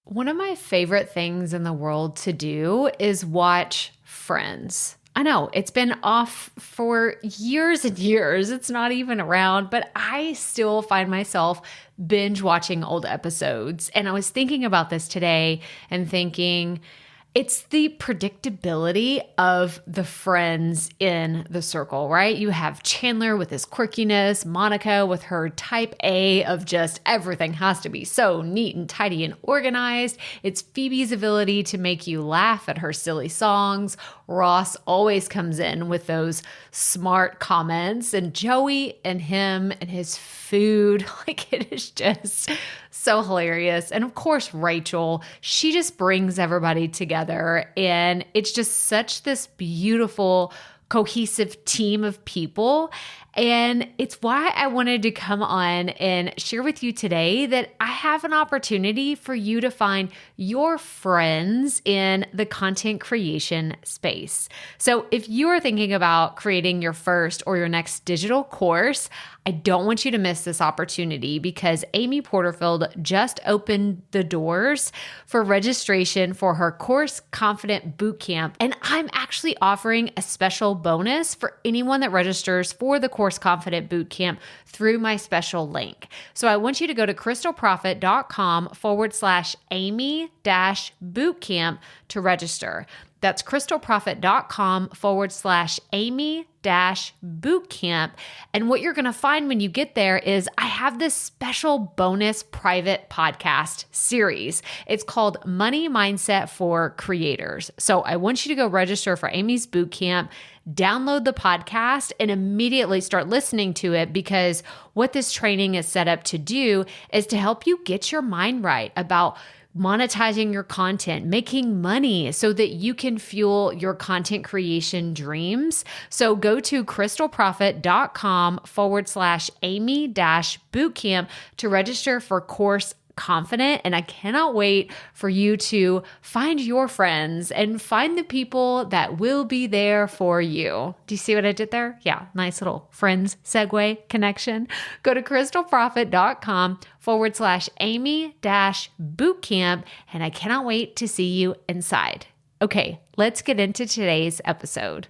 One of my favorite things in the world to do is watch Friends. I know it's been off for years and years. It's not even around, but I still find myself binge watching old episodes. And I was thinking about this today and thinking, it's the predictability of the friends in the circle, right? You have Chandler with his quirkiness, Monica with her type A of just everything has to be so neat and tidy and organized. It's Phoebe's ability to make you laugh at her silly songs. Ross always comes in with those smart comments, and Joey and him and his food, like it is just so hilarious. And of course, Rachel, she just brings everybody together, and it's just such this beautiful, cohesive team of people. And it's why I wanted to come on and share with you today that I have an opportunity for you to find your friends in the content creation space. So if you are thinking about creating your first or your next digital course, I don't want you to miss this opportunity because Amy Porterfield just opened the doors for registration for her Course Confident Bootcamp. And I'm actually offering a special bonus for anyone that registers for the Course Confident Bootcamp through my special link. So I want you to go to crystalprofit.com/Amy-bootcamp to register. That's crystalprofit.com/Amy-bootcamp. And what you're going to find when you get there is I have this special bonus private podcast series. It's called Money Mindset for Creators. So I want you to go register for Amy's bootcamp, download the podcast, and immediately start listening to it, because what this training is set up to do is to help you get your mind right about monetizing your content, making money so that you can fuel your content creation dreams. So go to crystalprofit.com/Amy-bootcamp to register for Course Confident. And I cannot wait for you to find your friends and find the people that will be there for you. Do you see what I did there? Yeah, nice little friends segue connection. Go to crystalprofit.com/Amy-bootcamp. And I cannot wait to see you inside. Okay, let's get into today's episode.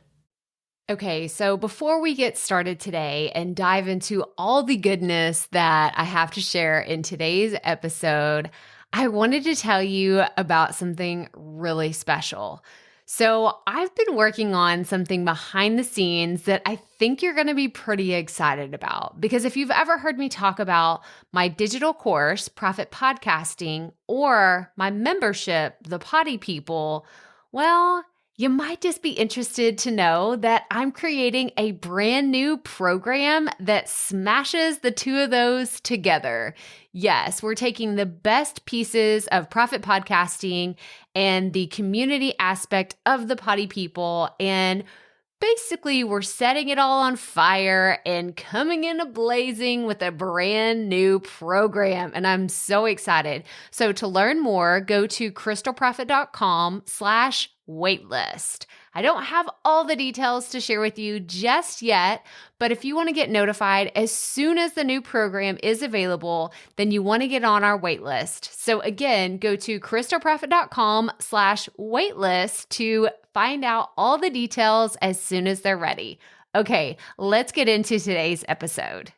Okay, so before we get started today and dive into all the goodness that I have to share in today's episode, I wanted to tell you about something really special. So I've been working on something behind the scenes that I think you're going to be pretty excited about, because if you've ever heard me talk about my digital course, Profit Podcasting, or my membership, The Potty People, well, you might just be interested to know that I'm creating a brand new program that smashes the two of those together. Yes, we're taking the best pieces of profit podcasting and the community aspect of the Potty People, and basically we're setting it all on fire and coming in blazing with a brand new program. And I'm so excited. So to learn more, go to crystalprofit.com/waitlist. I don't have all the details to share with you just yet, but if you want to get notified as soon as the new program is available, then you want to get on our waitlist. So again, go to crystalprofit.com/waitlist to find out all the details as soon as they're ready. Okay, let's get into today's episode.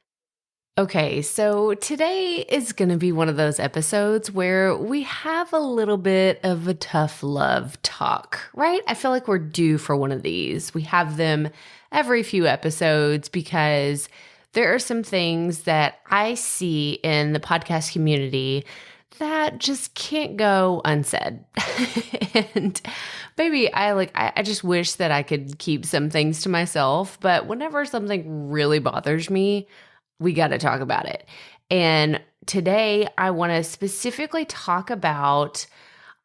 Okay, so today is going to be one of those episodes where we have a little bit of a tough love talk, right? I feel like we're due for one of these. We have them every few episodes because there are some things that I see in the podcast community that just can't go unsaid. And maybe I just wish that I could keep some things to myself, but whenever something really bothers me, we got to talk about it. And today I want to specifically talk about,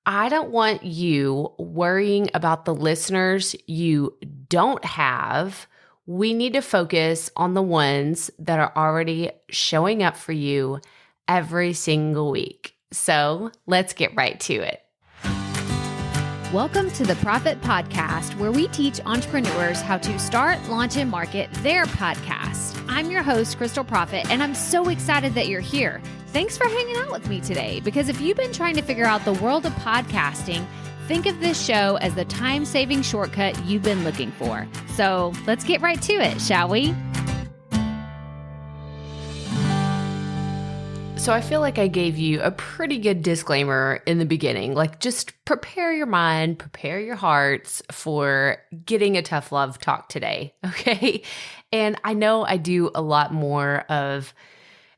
I don't want you worrying about the listeners you don't have. We need to focus on the ones that are already showing up for you every single week. So let's get right to it. Welcome to the Profit Podcast, where we teach entrepreneurs how to start, launch, and market their podcast. I'm your host, Crystal Profit, and I'm so excited that you're here. Thanks for hanging out with me today, because if you've been trying to figure out the world of podcasting, think of this show as the time-saving shortcut you've been looking for. So let's get right to it, shall we? So I feel like I gave you a pretty good disclaimer in the beginning, like just prepare your mind, prepare your hearts for getting a tough love talk today, okay? And I know I do a lot more of,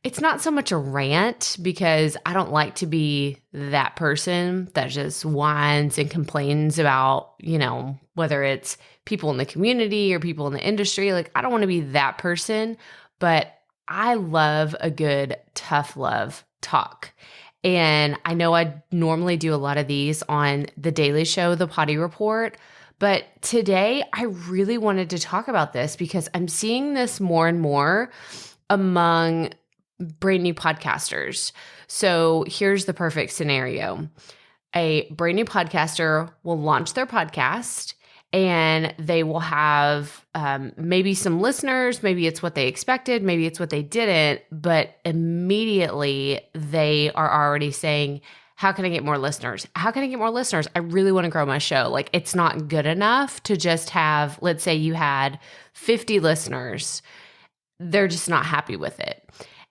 it's not so much a rant because I don't like to be that person that just whines and complains about, whether it's people in the community or people in the industry. Like, I don't want to be that person, but I love a good tough love talk. And I know I normally do a lot of these on the daily show, the Potty Report, but today I really wanted to talk about this because I'm seeing this more and more among brand new podcasters. So here's the perfect scenario. A brand new podcaster will launch their podcast and they will have maybe some listeners, maybe it's what they expected, maybe it's what they didn't, but immediately they are already saying, how can I get more listeners? How can I get more listeners? I really want to grow my show. Like, it's not good enough to just have, let's say you had 50 listeners. They're just not happy with it.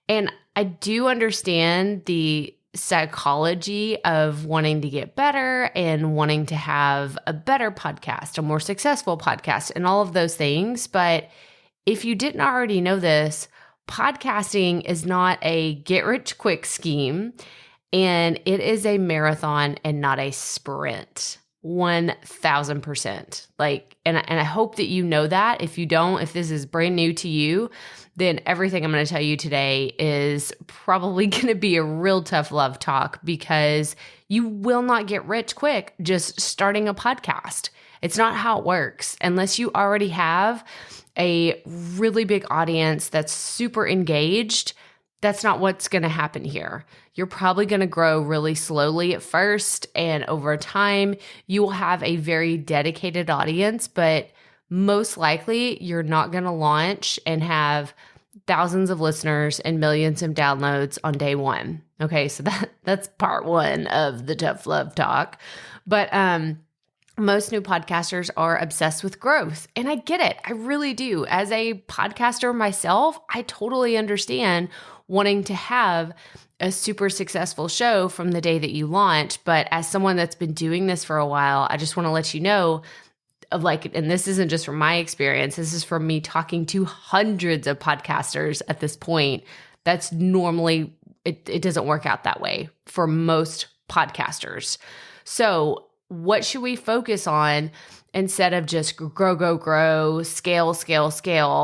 And I do understand the psychology of wanting to get better and wanting to have a better podcast, a more successful podcast, and all of those things. But if you didn't already know this, podcasting is not a get-rich-quick scheme, and it is a marathon and not a sprint. 1,000%. And I hope that you know that. If you don't, if this is brand new to you, then everything I'm going to tell you today is probably going to be a real tough love talk because you will not get rich quick just starting a podcast. It's not how it works unless you already have a really big audience that's super engaged. That's not what's going to happen here. You're probably going to grow really slowly at first, and over time, you will have a very dedicated audience, but most likely you're not going to launch and have thousands of listeners and millions of downloads on day one. Okay, so that's part one of the tough love talk. But most new podcasters are obsessed with growth, and I get it. I really do. As a podcaster myself, I totally understand wanting to have a super successful show from the day that you launch. But as someone that's been doing this for a while, I just want to let you know and this isn't just from my experience, this is from me talking to hundreds of podcasters at this point. That's normally, it doesn't work out that way for most podcasters. So what should we focus on instead of just grow, scale?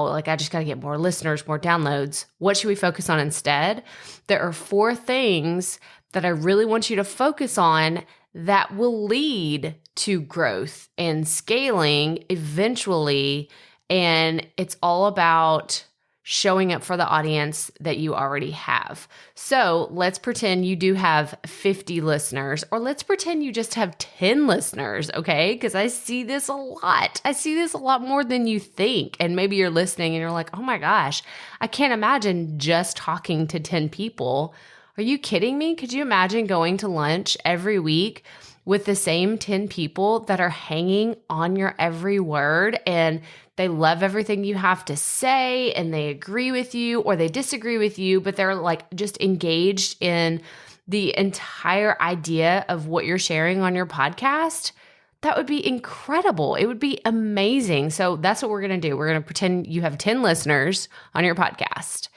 Like, I just got to get more listeners, more downloads. What should we focus on instead? There are 4 things that I really want you to focus on that will lead to growth and scaling eventually. And it's all about showing up for the audience that you already have. So let's pretend you do have 50 listeners, or let's pretend you just have 10 listeners, okay? Because I see this a lot. I see this a lot more than you think. And maybe you're listening and you're like, oh my gosh, I can't imagine just talking to 10 people. Are you kidding me? Could you imagine going to lunch every week with the same 10 people that are hanging on your every word, and they love everything you have to say, and they agree with you or they disagree with you, but they're like just engaged in the entire idea of what you're sharing on your podcast? That would be incredible. It would be amazing. So that's what we're going to do. We're going to pretend you have 10 listeners on your podcast.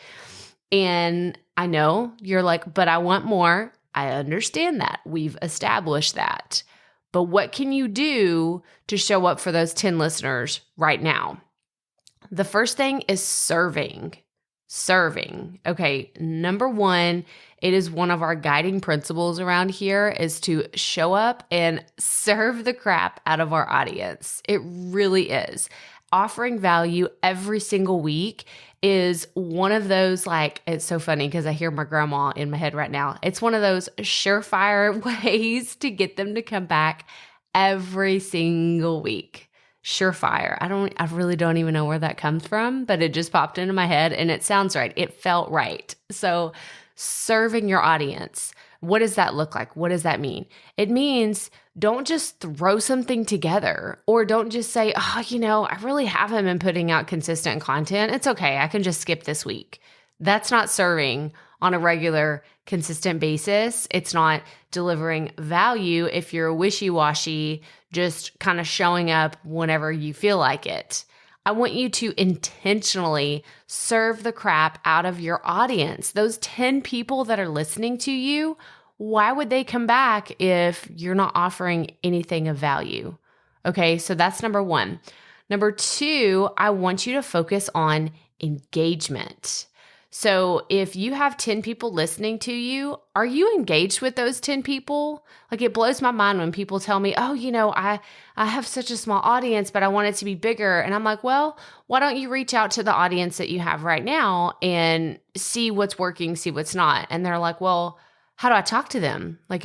And I know you're like, but I want more. I understand that. We've established that. But what can you do to show up for those 10 listeners right now? The first thing is serving. Okay, number 1, it is one of our guiding principles around here is to show up and serve the crap out of our audience. It really is. Offering value every single week is one of those, it's so funny because I hear my grandma in my head right now. It's one of those surefire ways to get them to come back every single week. Surefire. I really don't even know where that comes from, but it just popped into my head and it sounds right. It felt right. So serving your audience. What does that look like? What does that mean? It means don't just throw something together, or don't just say, I really haven't been putting out consistent content. It's okay. I can just skip this week. That's not serving on a regular, consistent basis. It's not delivering value if you're wishy-washy, just kind of showing up whenever you feel like it. I want you to intentionally serve the crap out of your audience. Those 10 people that are listening to you, why would they come back if you're not offering anything of value? Okay, so that's number one. Number two, I want you to focus on engagement. So if you have 10 people listening to you, are you engaged with those 10 people? Like, it blows my mind when people tell me, I have such a small audience, but I want it to be bigger. And I'm like, well, why don't you reach out to the audience that you have right now and see what's working, see what's not? And they're like, well, how do I talk to them? Like,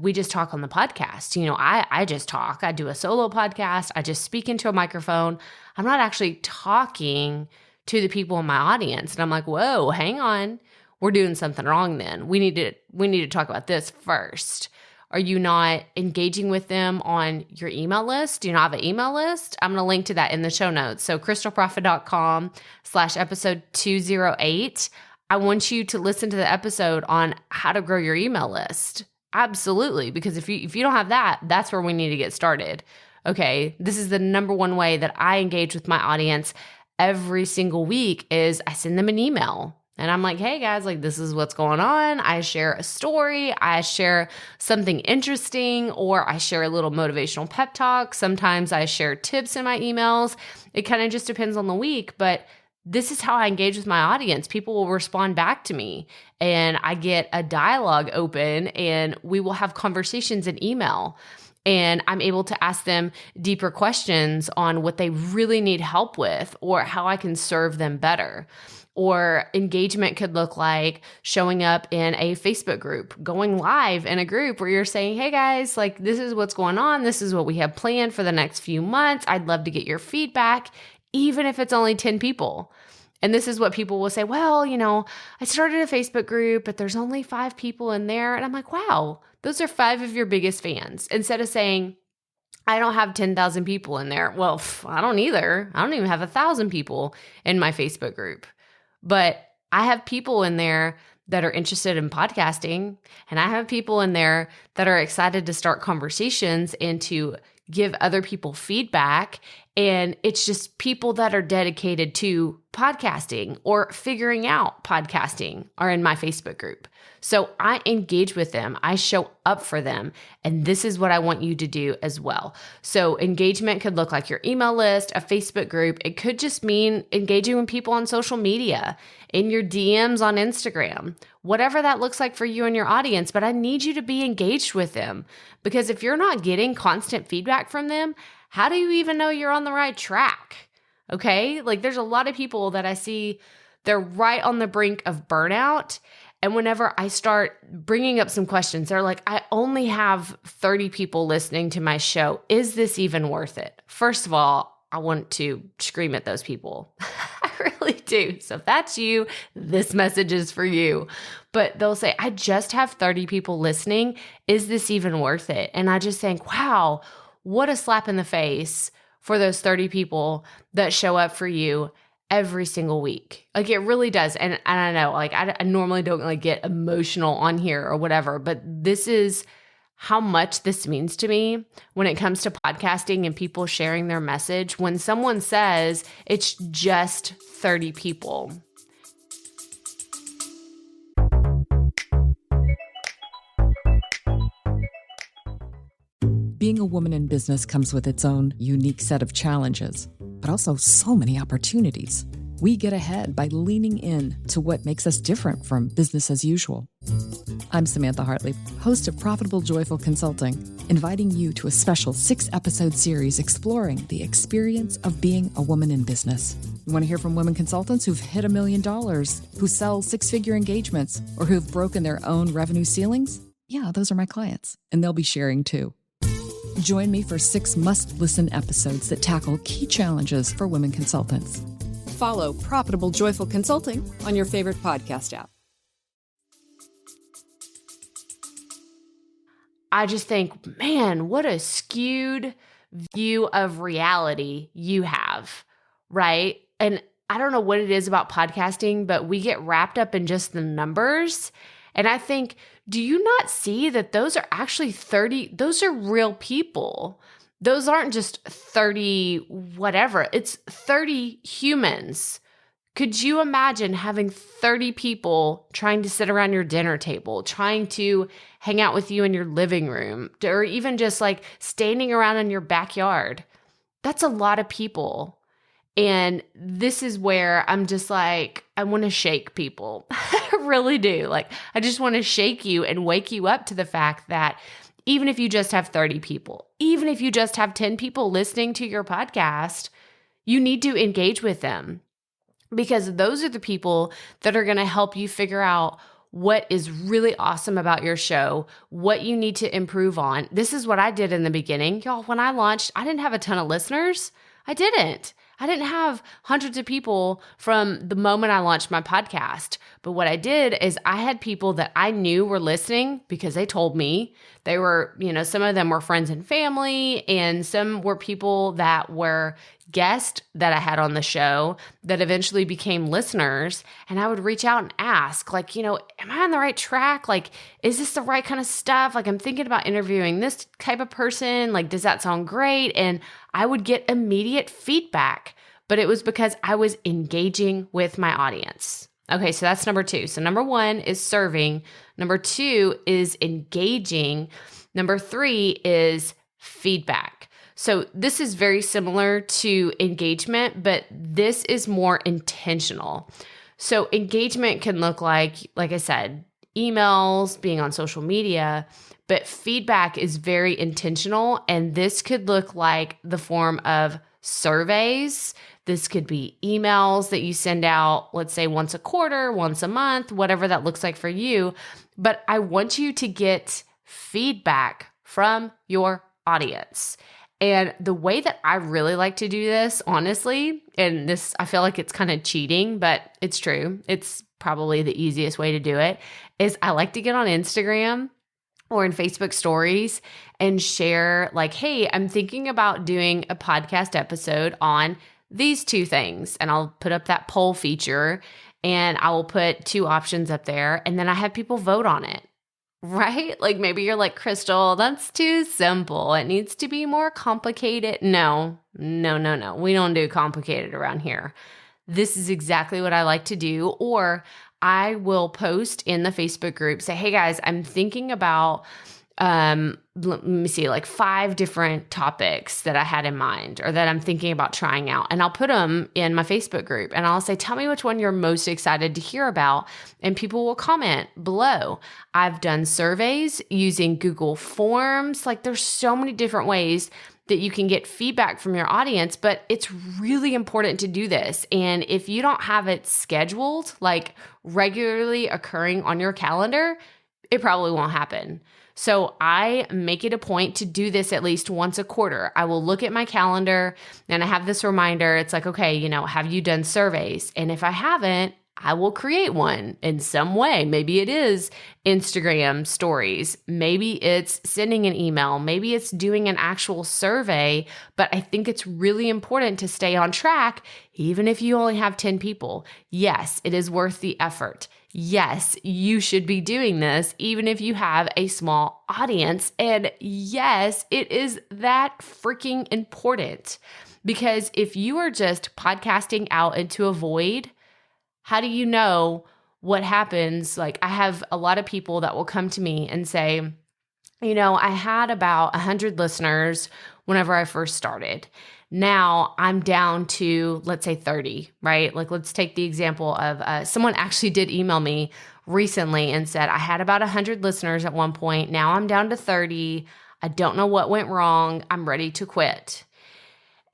we just talk on the podcast. I just talk. I do a solo podcast. I just speak into a microphone. I'm not actually talking to the people in my audience. And I'm like, whoa, hang on. We're doing something wrong then. We need to talk about this first. Are you not engaging with them on your email list? Do you not have an email list? I'm going to link to that in the show notes. So crystalprofit.com/episode 208. I want you to listen to the episode on how to grow your email list. Absolutely. Because if you don't have that, that's where we need to get started. Okay. This is the number one way that I engage with my audience every single week is I send them an email. And I'm like, hey guys, like, this is what's going on. I share a story. I share something interesting, or I share a little motivational pep talk. Sometimes I share tips in my emails. It kind of just depends on the week, but this is how I engage with my audience. People will respond back to me, and I get a dialogue open, and we will have conversations in email. And I'm able to ask them deeper questions on what they really need help with, or how I can serve them better. Or engagement could look like showing up in a Facebook group, going live in a group where you're saying, hey guys, like, this is what's going on. This is what we have planned for the next few months. I'd love to get your feedback, even if it's only 10 people. And this is what people will say, well, I started a Facebook group, but there's only 5 people in there. And I'm like, wow, those are 5 of your biggest fans. Instead of saying, I don't have 10,000 people in there. Well, I don't either. I don't even have 1,000 people in my Facebook group. But I have people in there that are interested in podcasting, and I have people in there that are excited to start conversations and to give other people feedback. And it's just people that are dedicated to podcasting or figuring out podcasting are in my Facebook group. So I engage with them. I show up for them. And this is what I want you to do as well. So engagement could look like your email list, a Facebook group. It could just mean engaging with people on social media, in your DMs on Instagram, whatever that looks like for you and your audience. But I need you to be engaged with them, because if you're not getting constant feedback from them, how do you even know you're on the right track? Okay. Like, there's a lot of people that I see, they're right on the brink of burnout. And whenever I start bringing up some questions, they're like, I only have 30 people listening to my show. Is this even worth it? First of all, I want to scream at those people. I really do. So if that's you, this message is for you. But they'll say, I just have 30 people listening. Is this even worth it? And I just think, wow, what a slap in the face for those 30 people that show up for you every single week. Like, it really does. And I know, like, I normally don't like get emotional on here or whatever, but this is how much this means to me when it comes to podcasting and people sharing their message. When someone says it's just 30 people. Being a woman in business comes with its own unique set of challenges, but also so many opportunities. We get ahead by leaning in to what makes us different from business as usual. I'm Samantha Hartley, host of Profitable Joyful Consulting, inviting you to a special 6-episode series exploring the experience of being a woman in business. You want to hear from women consultants who've hit $1 million, who sell 6-figure engagements, or who've broken their own revenue ceilings? Yeah, those are my clients, and they'll be sharing too. Join me for 6 must-listen episodes that tackle key challenges for women consultants. Follow Profitable Joyful Consulting on your favorite podcast app. I just think, man, what a skewed view of reality you have, right? And I don't know what it is about podcasting, but we get wrapped up in just the numbers. And I think, do you not see that those are actually 30, those are real people. Those aren't just 30 whatever, it's 30 humans. Could you imagine having 30 people trying to sit around your dinner table, trying to hang out with you in your living room, or even just like standing around in your backyard? That's a lot of people. And this is where I'm just like, I want to shake people. I really do. Like, I just want to shake you and wake you up to the fact that even if you just have 30 people, even if you just have 10 people listening to your podcast, you need to engage with them. Because those are the people that are going to help you figure out what is really awesome about your show, what you need to improve on. This is what I did in the beginning. Y'all, when I launched, I didn't have a ton of listeners. I didn't have hundreds of people from the moment I launched my podcast. But what I did is I had people that I knew were listening because they told me. They were, some of them were friends and family, and some were people that were guests that I had on the show that eventually became listeners. And I would reach out and ask, like, am I on the right track? Like, is this the right kind of stuff? Like, I'm thinking about interviewing this type of person. Like, does that sound great? And I would get immediate feedback, but it was because I was engaging with my audience. Okay, so that's number 2. So number 1 is serving. Number 2 is engaging. Number 3 is feedback. So this is very similar to engagement, but this is more intentional. So engagement can look like I said, emails, being on social media, but feedback is very intentional. And this could look like the form of surveys. This could be emails that you send out, let's say once a quarter, once a month, whatever that looks like for you. But I want you to get feedback from your audience. And the way that I really like to do this, honestly, and this, I feel like it's kind of cheating, but it's true. It's probably the easiest way to do it, is I like to get on Instagram or in Facebook stories and share like, hey, I'm thinking about doing a podcast episode on these 2 things. And I'll put up that poll feature and I will put 2 options up there. And then I have people vote on it. Right? Like maybe you're like, Crystal, that's too simple. It needs to be more complicated. No. We don't do complicated around here. This is exactly what I like to do. Or I will post in the Facebook group, say, hey guys, I'm thinking about, let me see, like 5 different topics that I had in mind or that I'm thinking about trying out. And I'll put them in my Facebook group and I'll say, tell me which one you're most excited to hear about. And people will comment below. I've done surveys using Google Forms. Like there's so many different ways that you can get feedback from your audience, but it's really important to do this. And if you don't have it scheduled, like regularly occurring on your calendar, it probably won't happen. So I make it a point to do this at least once a quarter. I will look at my calendar and I have this reminder. It's like, okay, have you done surveys? And if I haven't, I will create one in some way. Maybe it is Instagram stories. Maybe it's sending an email. Maybe it's doing an actual survey. But I think it's really important to stay on track, even if you only have 10 people. Yes, it is worth the effort. Yes, you should be doing this, even if you have a small audience. And yes, it is that freaking important. Because if you are just podcasting out into a void, how do you know what happens? Like I have a lot of people that will come to me and say, I had about 100 listeners whenever I first started. Now I'm down to, let's say 30, right? Like let's take the example of someone actually did email me recently and said, I had about 100 listeners at one point. Now I'm down to 30. I don't know what went wrong. I'm ready to quit.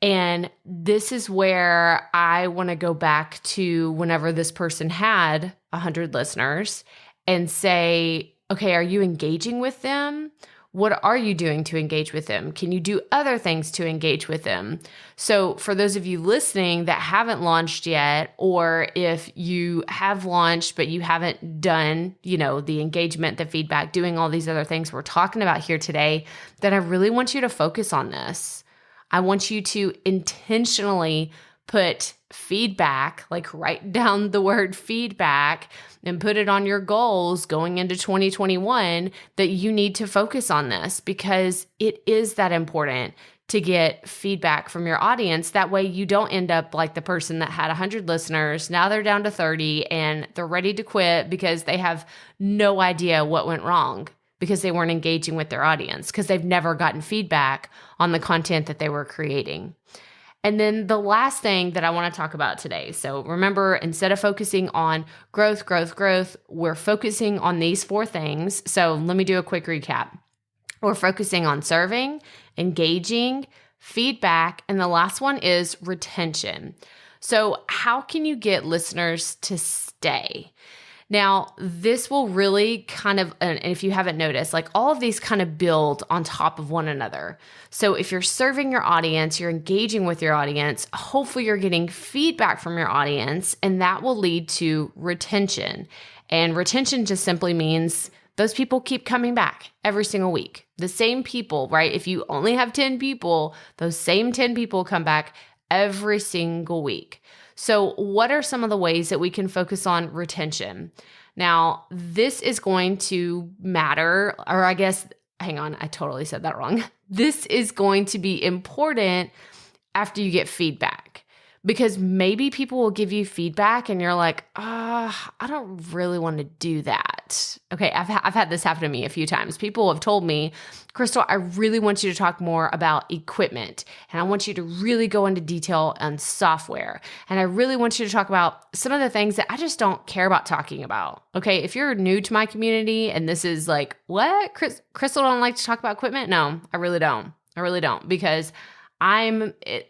And this is where I want to go back to whenever this person had 100 listeners and say, okay, are you engaging with them? What are you doing to engage with them? Can you do other things to engage with them? So for those of you listening that haven't launched yet, or if you have launched but you haven't done, the engagement, the feedback, doing all these other things we're talking about here today, then I really want you to focus on this. I want you to intentionally put feedback, like write down the word feedback and put it on your goals going into 2021 that you need to focus on this, because it is that important to get feedback from your audience. That way you don't end up like the person that had 100 listeners. Now they're down to 30 and they're ready to quit because they have no idea what went wrong, because they weren't engaging with their audience, because they've never gotten feedback on the content that they were creating. And then the last thing that I want to talk about today. So remember, instead of focusing on growth, we're focusing on these 4 things. So let me do a quick recap. We're focusing on serving, engaging, feedback, and the last one is retention. So how can you get listeners to stay? Now, this will really kind of, and if you haven't noticed, like all of these kind of build on top of one another. So if you're serving your audience, you're engaging with your audience, hopefully you're getting feedback from your audience, and that will lead to retention. And retention just simply means those people keep coming back every single week. The same people, right? If you only have 10 people, those same 10 people come back every single week. So what are some of the ways that we can focus on retention? Now, this is going to matter, or I guess, hang on, I totally said that wrong. This is going to be important after you get feedback, because maybe people will give you feedback and you're like, I don't really want to do that. Okay, I've had this happen to me a few times. People have told me, Crystal, I really want you to talk more about equipment, and I want you to really go into detail on software, and I really want you to talk about some of the things that I just don't care about talking about. Okay, if you're new to my community and this is like, what? Crystal don't like to talk about equipment? No, I really don't. Because I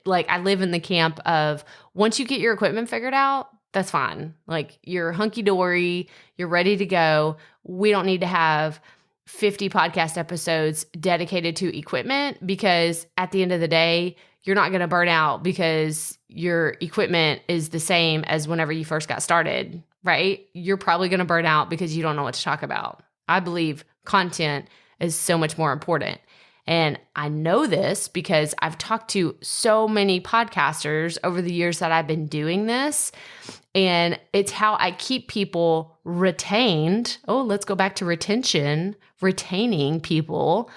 live in the camp of once you get your equipment figured out, that's fine. Like you're hunky-dory, you're ready to go. We don't need to have 50 podcast episodes dedicated to equipment, because at the end of the day, you're not going to burn out because your equipment is the same as whenever you first got started, right? You're probably going to burn out because you don't know what to talk about. I believe content is so much more important. And I know this because I've talked to so many podcasters over the years that I've been doing this, and it's how I keep people retained. Oh, let's go back to retention, retaining people.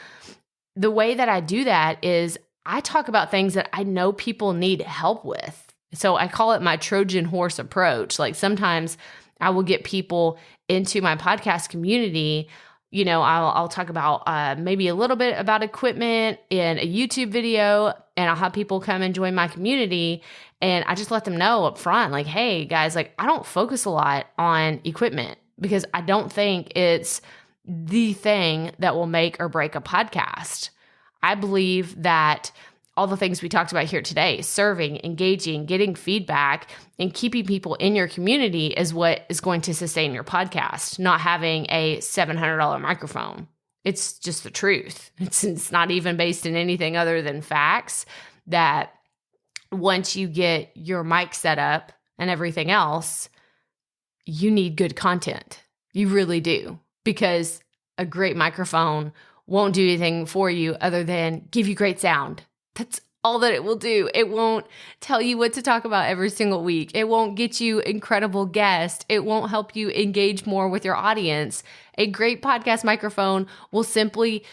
The way that I do that is I talk about things that I know people need help with. So I call it my Trojan horse approach. Like sometimes I will get people into my podcast community. I'll talk about maybe a little bit about equipment in a YouTube video, and I'll have people come and join my community, and I just let them know up front, like, hey guys, like I don't focus a lot on equipment because I don't think it's the thing that will make or break a podcast. I believe that all the things we talked about here today, serving, engaging, getting feedback, and keeping people in your community is what is going to sustain your podcast, not having a $700 microphone. It's just the truth. It's not even based in anything other than facts, that once you get your mic set up and everything else, you need good content. You really do, because a great microphone won't do anything for you other than give you great sound. That's all that it will do. It won't tell you what to talk about every single week. It won't get you incredible guests. It won't help you engage more with your audience. A great podcast microphone will simply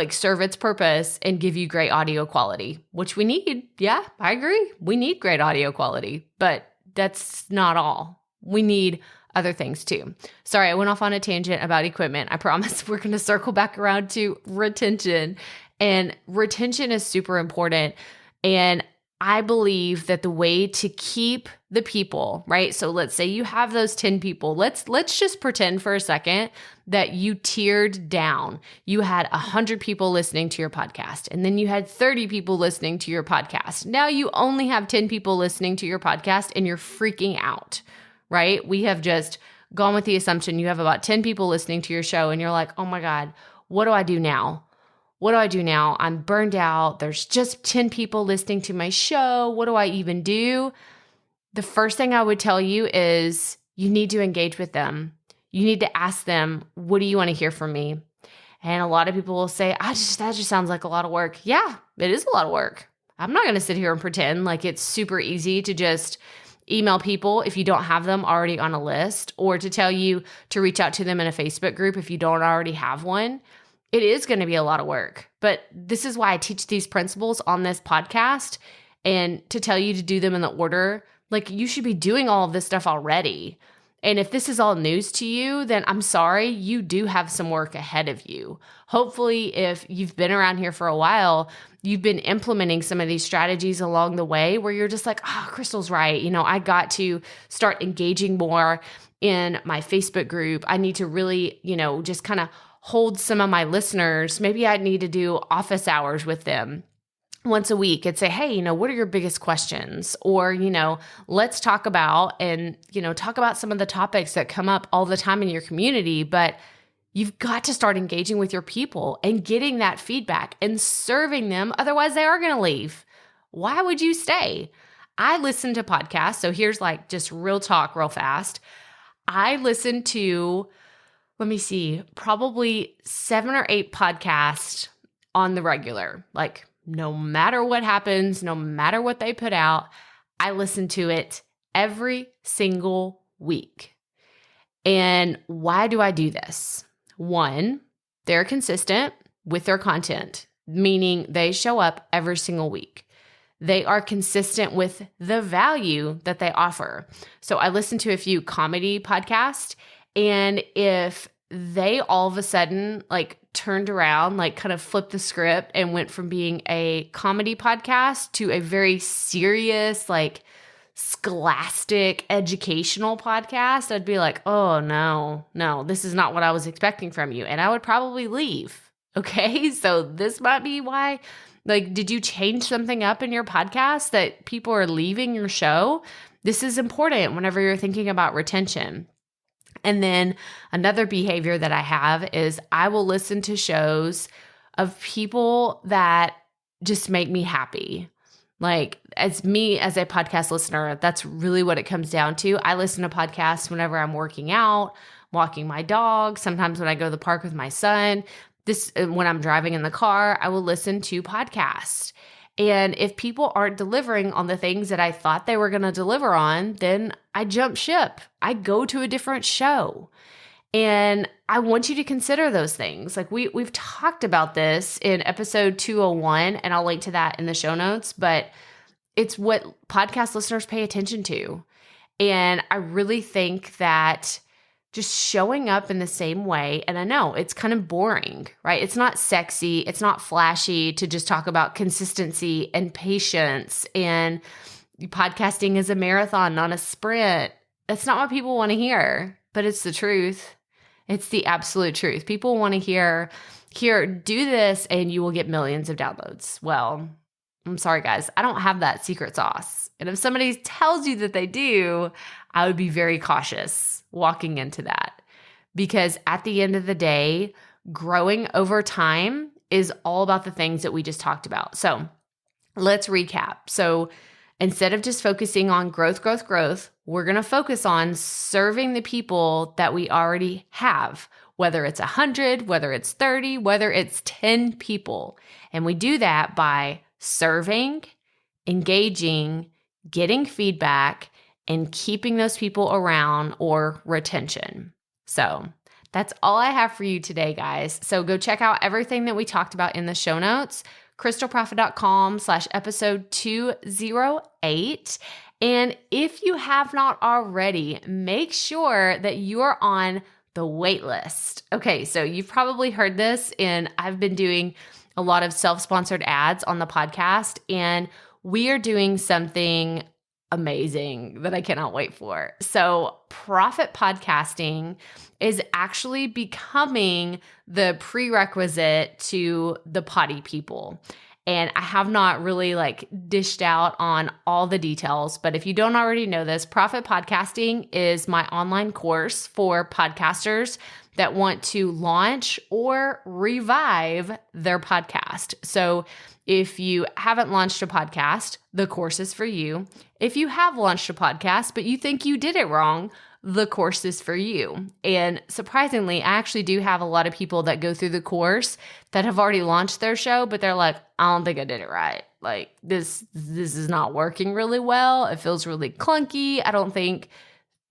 serve its purpose and give you great audio quality, which we need. Yeah, I agree. We need great audio quality, but that's not all. We need other things too. Sorry, I went off on a tangent about equipment. I promise we're going to circle back around to retention. And retention is super important. And I believe that the way to keep the people, right? So let's say you have those 10 people. Let's just pretend for a second that you tiered down. You had 100 people listening to your podcast, and then you had 30 people listening to your podcast. Now you only have 10 people listening to your podcast and you're freaking out, right? We have just gone with the assumption you have about 10 people listening to your show and you're like, oh my God, what do I do now? what do I do now? I'm burned out. There's just 10 people listening to my show. What do I even do? The first thing I would tell you is you need to engage with them. You need to ask them, what do you want to hear from me? And a lot of people will say, that just sounds like a lot of work. Yeah, it is a lot of work. I'm not going to sit here and pretend like it's super easy to just email people if you don't have them already on a list, or to tell you to reach out to them in a Facebook group if you don't already have one. It is going to be a lot of work, but this is why I teach these principles on this podcast, and to tell you to do them in the order. Like, you should be doing all of this stuff already. And if this is all news to you, then I'm sorry, you do have some work ahead of you. Hopefully, if you've been around here for a while, you've been implementing some of these strategies along the way where you're just like, Crystal's right. I got to start engaging more in my Facebook group. I need to really, just kind of hold some of my listeners. Maybe I need to do office hours with them once a week and say, hey, what are your biggest questions? Or, let's talk about some of the topics that come up all the time in your community. But you've got to start engaging with your people and getting that feedback and serving them. Otherwise, they are going to leave. Why would you stay? I listen to podcasts. So here's just real talk real fast. I listen to, probably 7 or 8 podcasts on the regular. No matter what happens, no matter what they put out, I listen to it every single week. And why do I do this? 1, they're consistent with their content, meaning they show up every single week. They are consistent with the value that they offer. So I listen to a few comedy podcasts, and if they all of a sudden turned around, kind of flipped the script and went from being a comedy podcast to a very serious, scholastic educational podcast, I'd be like, oh, no, this is not what I was expecting from you. And I would probably leave. Okay. So this might be why, did you change something up in your podcast that people are leaving your show? This is important whenever you're thinking about retention. And then another behavior that I have is I will listen to shows of people that just make me happy. As a podcast listener, that's really what it comes down to. I listen to podcasts whenever I'm working out, walking my dog, sometimes when I go to the park with my son. When I'm driving in the car, I will listen to podcasts. And if people aren't delivering on the things that I thought they were going to deliver on, then I jump ship. I go to a different show. And I want you to consider those things. We've talked about this in episode 201, and I'll link to that in the show notes, but it's what podcast listeners pay attention to. And I really think that just showing up in the same way, and I know it's kind of boring, right? It's not sexy. It's not flashy to just talk about consistency and patience, and podcasting is a marathon, not a sprint. That's not what people want to hear, but it's the truth. It's the absolute truth. People want to hear, do this and you will get millions of downloads. Well, I'm sorry, guys. I don't have that secret sauce. And if somebody tells you that they do, I would be very cautious walking into that, because at the end of the day, growing over time is all about the things that we just talked about. So let's recap. So instead of just focusing on growth, we're going to focus on serving the people that we already have, whether it's 100, whether it's 30, whether it's 10 people. And we do that by serving, engaging, getting feedback, and keeping those people around, or retention. So that's all I have for you today, guys. So go check out everything that we talked about in the show notes, crystalprofit.com/episode 208. And if you have not already, make sure that you're on the wait list. Okay, so you've probably heard this, and I've been doing a lot of self-sponsored ads on the podcast, and we are doing something amazing that I cannot wait for. So profit podcasting is actually becoming the prerequisite to the potty people. And I have not really dished out on all the details, but if you don't already know this, Profit Podcasting is my online course for podcasters that want to launch or revive their podcast. So if you haven't launched a podcast, the course is for you. If you have launched a podcast, but you think you did it wrong, the course is for you. And surprisingly, I actually do have a lot of people that go through the course that have already launched their show, but they're like, I don't think I did it right. Like this is not working really well. It feels really clunky. I don't think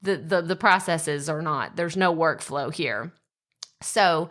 the processes are not, there's no workflow here. So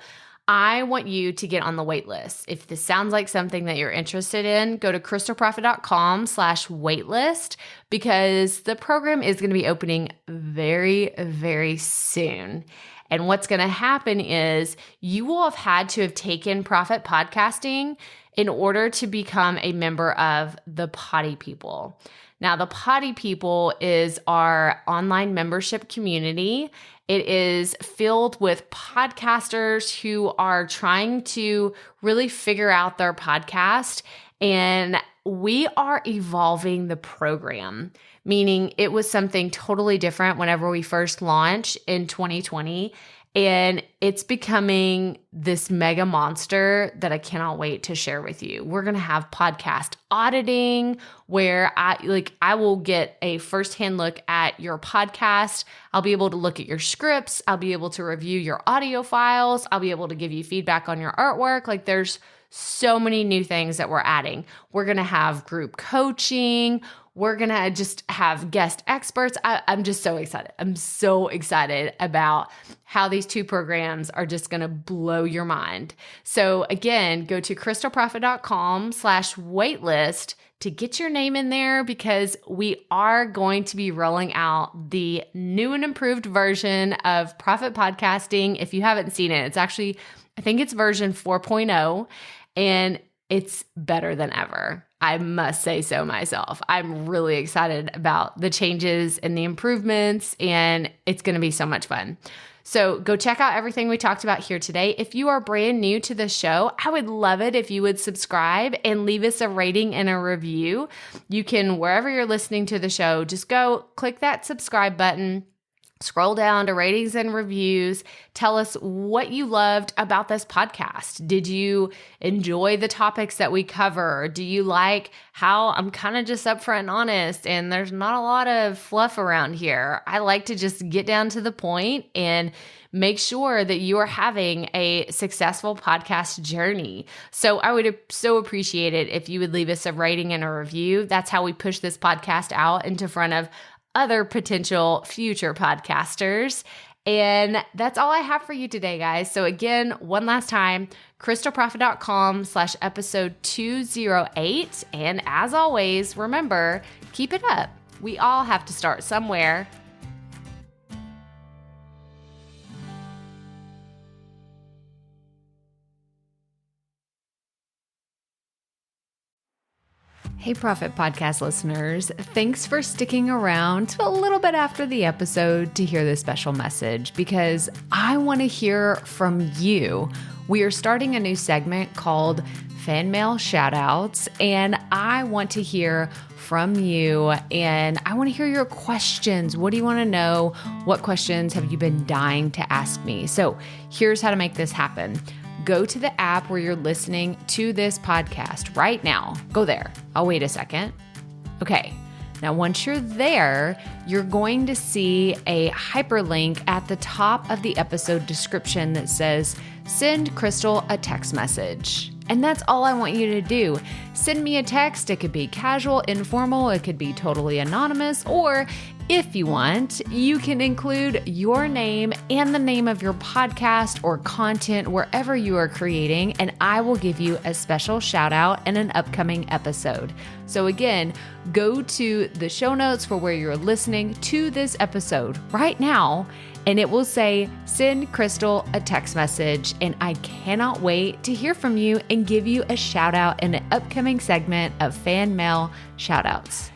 I want you to get on the wait list. If this sounds like something that you're interested in, go to crystalprofit.com/waitlist because the program is going to be opening very, very soon. And what's going to happen is you will have had to have taken Profit Podcasting in order to become a member of the Potty People. Now, the Potty People is our online membership community. It is filled with podcasters who are trying to really figure out their podcast, and we are evolving the program, meaning it was something totally different whenever we first launched in 2020. And it's becoming this mega monster that I cannot wait to share with you. We're going to have podcast auditing where I will get a firsthand look at your podcast. I'll be able to look at your scripts. I'll be able to review your audio files. I'll be able to give you feedback on your artwork. Like there's so many new things that we're adding. We're going to have group coaching. We're going to just have guest experts. I'm just so excited. I'm so excited about how these two programs are just going to blow your mind. So again, go to crystalprofit.com/waitlist to get your name in there because we are going to be rolling out the new and improved version of Profit Podcasting. If you haven't seen it, it's actually, I think it's version 4.0 and it's better than ever. I must say so myself. I'm really excited about the changes and the improvements, and it's going to be so much fun. So go check out everything we talked about here today. If you are brand new to the show, I would love it if you would subscribe and leave us a rating and a review. You can, wherever you're listening to the show, just go click that subscribe button. Scroll down to ratings and reviews. Tell us what you loved about this podcast. Did you enjoy the topics that we cover? Do you like how I'm kind of just upfront and honest and there's not a lot of fluff around here? I like to just get down to the point and make sure that you are having a successful podcast journey. So I would so appreciate it if you would leave us a rating and a review. That's how we push this podcast out into front of other potential future podcasters. And that's all I have for you today, guys. So again, one last time, crystalprofit.com/episode 208. And as always, remember, keep it up. We all have to start somewhere. Hey, Profit Podcast listeners, thanks for sticking around to a little bit after the episode to hear this special message because I want to hear from you. We are starting a new segment called Fan Mail Shoutouts, and I want to hear from you and I want to hear your questions. What do you want to know? What questions have you been dying to ask me? So here's how to make this happen. Go to the app where you're listening to this podcast right now. Go there. I'll wait a second. Okay. Now, once you're there, you're going to see a hyperlink at the top of the episode description that says, send Crystal a text message. And that's all I want you to do. Send me a text. It could be casual, informal. It could be totally anonymous. Or if you want, you can include your name and the name of your podcast or content wherever you are creating, and I will give you a special shout out in an upcoming episode. So again, go to the show notes for where you're listening to this episode right now, and it will say, send Crystal a text message. And I cannot wait to hear from you and give you a shout out in an upcoming segment of Fan Mail Shoutouts.